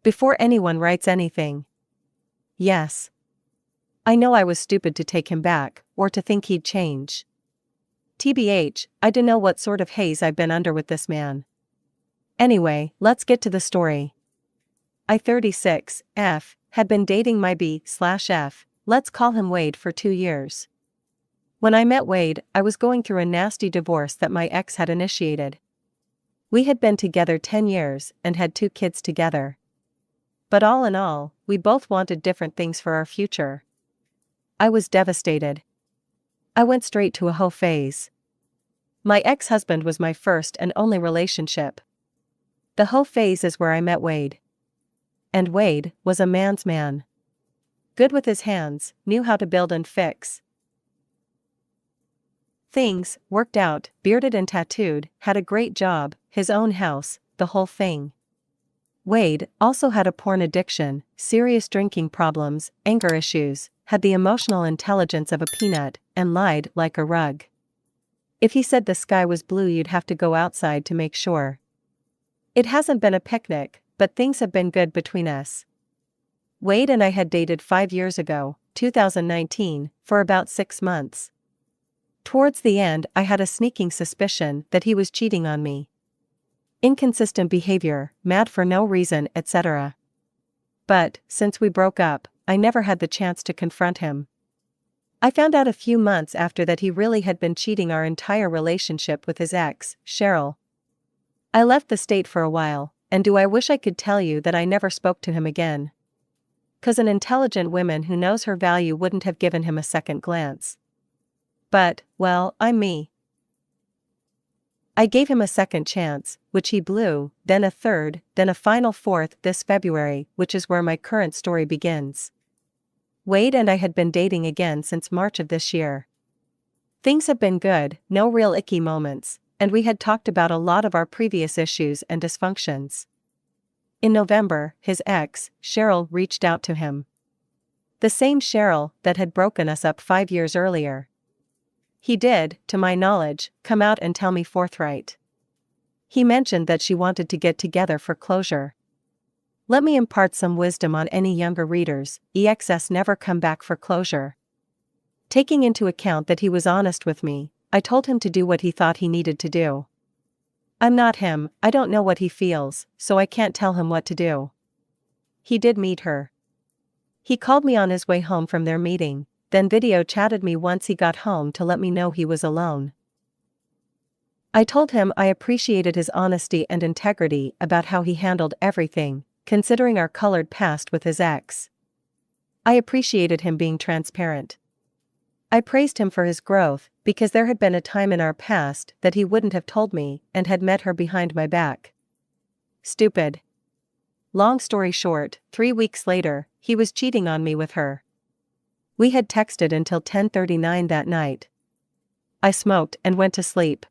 Before anyone writes anything. Yes. I know I was stupid to take him back, or to think he'd change. TBH, I don't know what sort of haze I've been under with this man. Anyway, let's get to the story. I 36, F, had been dating my B/F, let's call him Wade, for 2 years. When I met Wade, I was going through a nasty divorce that my ex had initiated. We had been together 10 years and had 2 kids together. But all in all, we both wanted different things for our future. I was devastated. I went straight to a hoe phase. My ex-husband was my first and only relationship. The hoe phase is where I met Wade. And Wade was a man's man. Good with his hands, knew how to build and fix things, worked out, bearded and tattooed, had a great job, his own house, the whole thing. Wade also had a porn addiction, serious drinking problems, anger issues, had the emotional intelligence of a peanut, and lied like a rug. If he said the sky was blue, you'd have to go outside to make sure. It hasn't been a picnic, but things have been good between us. Wade and I had dated 5 years ago, 2019, for about 6 months. Towards the end, I had a sneaking suspicion that he was cheating on me. Inconsistent behavior, mad for no reason, etc. But, since we broke up, I never had the chance to confront him. I found out a few months after that he really had been cheating our entire relationship with his ex, Cheryl. I left the state for a while, and I wish I could tell you that I never spoke to him again. 'Cause an intelligent woman who knows her value wouldn't have given him a second glance. But, well, I'm me. I gave him a second chance, which he blew, then a third, then a final fourth this February, which is where my current story begins. Wade and I had been dating again since March of this year. Things have been good, no real icky moments, and we had talked about a lot of our previous issues and dysfunctions. In November, his ex, Cheryl, reached out to him. The same Cheryl that had broken us up 5 years earlier. He did, to my knowledge, come out and tell me forthright. He mentioned that she wanted to get together for closure. Let me impart some wisdom on any younger readers: EXS never come back for closure. Taking into account that he was honest with me, I told him to do what he thought he needed to do. I'm not him, I don't know what he feels, so I can't tell him what to do. He did meet her. He called me on his way home from their meeting, then video chatted me once he got home to let me know he was alone. I told him I appreciated his honesty and integrity about how he handled everything, considering our colored past with his ex. I appreciated him being transparent. I praised him for his growth, because there had been a time in our past that he wouldn't have told me and had met her behind my back. Stupid. Long story short, 3 weeks later, he was cheating on me with her. We had texted until 10:39 that night. I smoked and went to sleep.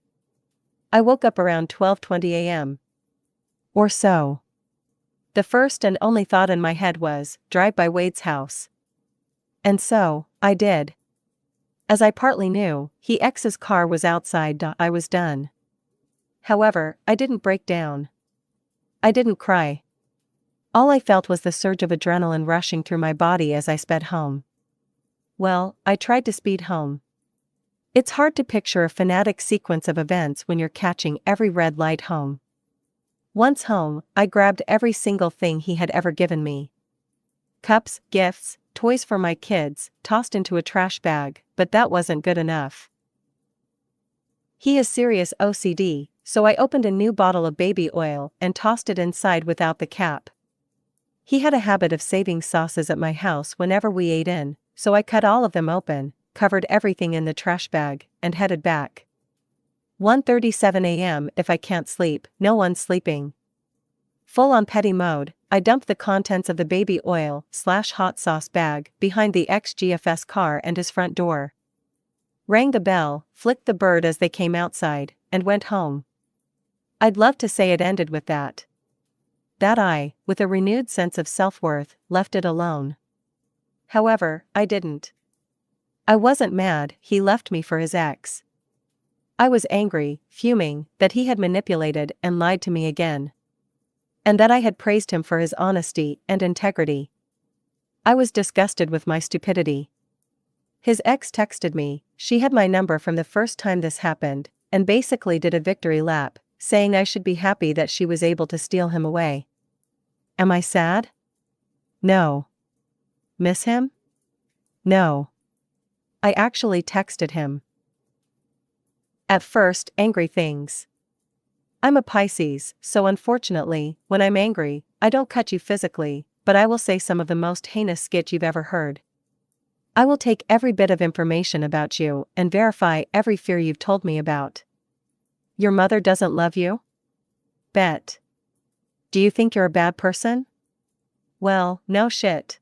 I woke up around 12:20 a.m. or so. The first and only thought in my head was, drive by Wade's house. And so, I did. As I partly knew, he ex's car was outside. I was done. However, I didn't break down. I didn't cry. All I felt was the surge of adrenaline rushing through my body as I sped home. Well, I tried to speed home. It's hard to picture a fanatic sequence of events when you're catching every red light home. Once home, I grabbed every single thing he had ever given me. Cups, gifts, toys for my kids, tossed into a trash bag, but that wasn't good enough. He has serious OCD, so I opened a new bottle of baby oil and tossed it inside without the cap. He had a habit of saving sauces at my house whenever we ate in, so I cut all of them open, covered everything in the trash bag, and headed back. 1:37 a.m. If I can't sleep, no one's sleeping. Full on petty mode, I dumped the contents of the baby oil/hot sauce bag behind the ex-GF's car and his front door. Rang the bell, flicked the bird as they came outside, and went home. I'd love to say it ended with that. That I, with a renewed sense of self-worth, left it alone. However, I didn't. I wasn't mad he left me for his ex. I was angry, fuming, that he had manipulated and lied to me again. and that I had praised him for his honesty and integrity. I was disgusted with my stupidity. His ex texted me, she had my number from the first time this happened, and basically did a victory lap, saying I should be happy that she was able to steal him away. Am I sad? No. Miss him? No. I actually texted him. At first, angry things. I'm a Pisces, so unfortunately, when I'm angry, I don't cut you physically, but I will say some of the most heinous skit you've ever heard. I will take every bit of information about you and verify every fear you've told me about. Your mother doesn't love you? Bet. Do you think you're a bad person? Well, no shit.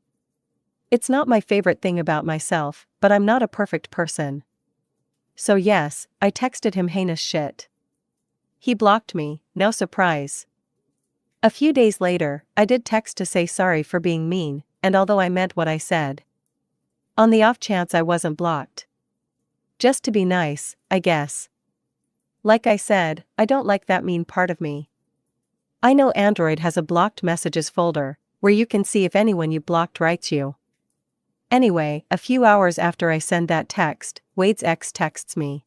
It's not my favorite thing about myself, but I'm not a perfect person. So yes, I texted him heinous shit. He blocked me, no surprise. A few days later, I did text to say sorry for being mean, and although I meant what I said. On the off chance I wasn't blocked. Just to be nice, I guess. Like I said, I don't like that mean part of me. I know Android has a blocked messages folder, where you can see if anyone you blocked writes you. Anyway, a few hours after I send that text, Wade's ex texts me.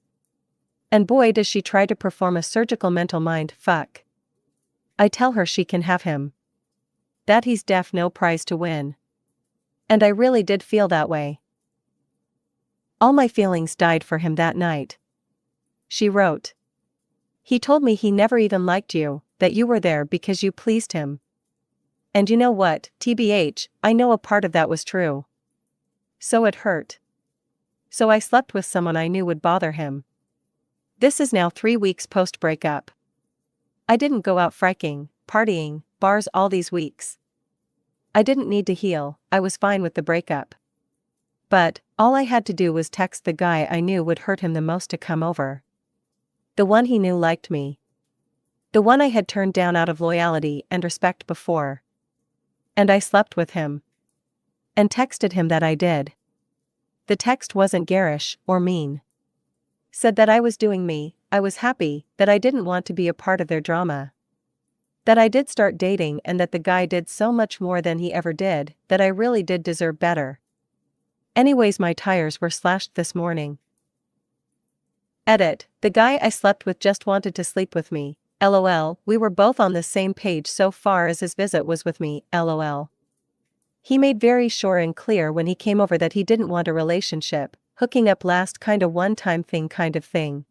And boy does she try to perform a surgical mental mind fuck. I tell her she can have him. That he's def no prize to win. And I really did feel that way. All my feelings died for him that night. She wrote. He told me he never even liked you, that you were there because you pleased him. And you know what, TBH, I know a part of that was true. So it hurt. So I slept with someone I knew would bother him. This is now 3 weeks post-breakup. I didn't go out freaking, partying, bars all these weeks. I didn't need to heal, I was fine with the breakup. But, all I had to do was text the guy I knew would hurt him the most to come over. The one he knew liked me. The one I had turned down out of loyalty and respect before. And I slept with him. And texted him that I did. The text wasn't garish or mean. Said that I was doing me, I was happy, that I didn't want to be a part of their drama. That I did start dating and that the guy did so much more than he ever did, that I really did deserve better. Anyways, my tires were slashed this morning. Edit, the guy I slept with just wanted to sleep with me, lol, we were both on the same page so far as his visit was with me, lol. He made very sure and clear when he came over that he didn't want a relationship, hooking up last kinda one-time thing kind of thing.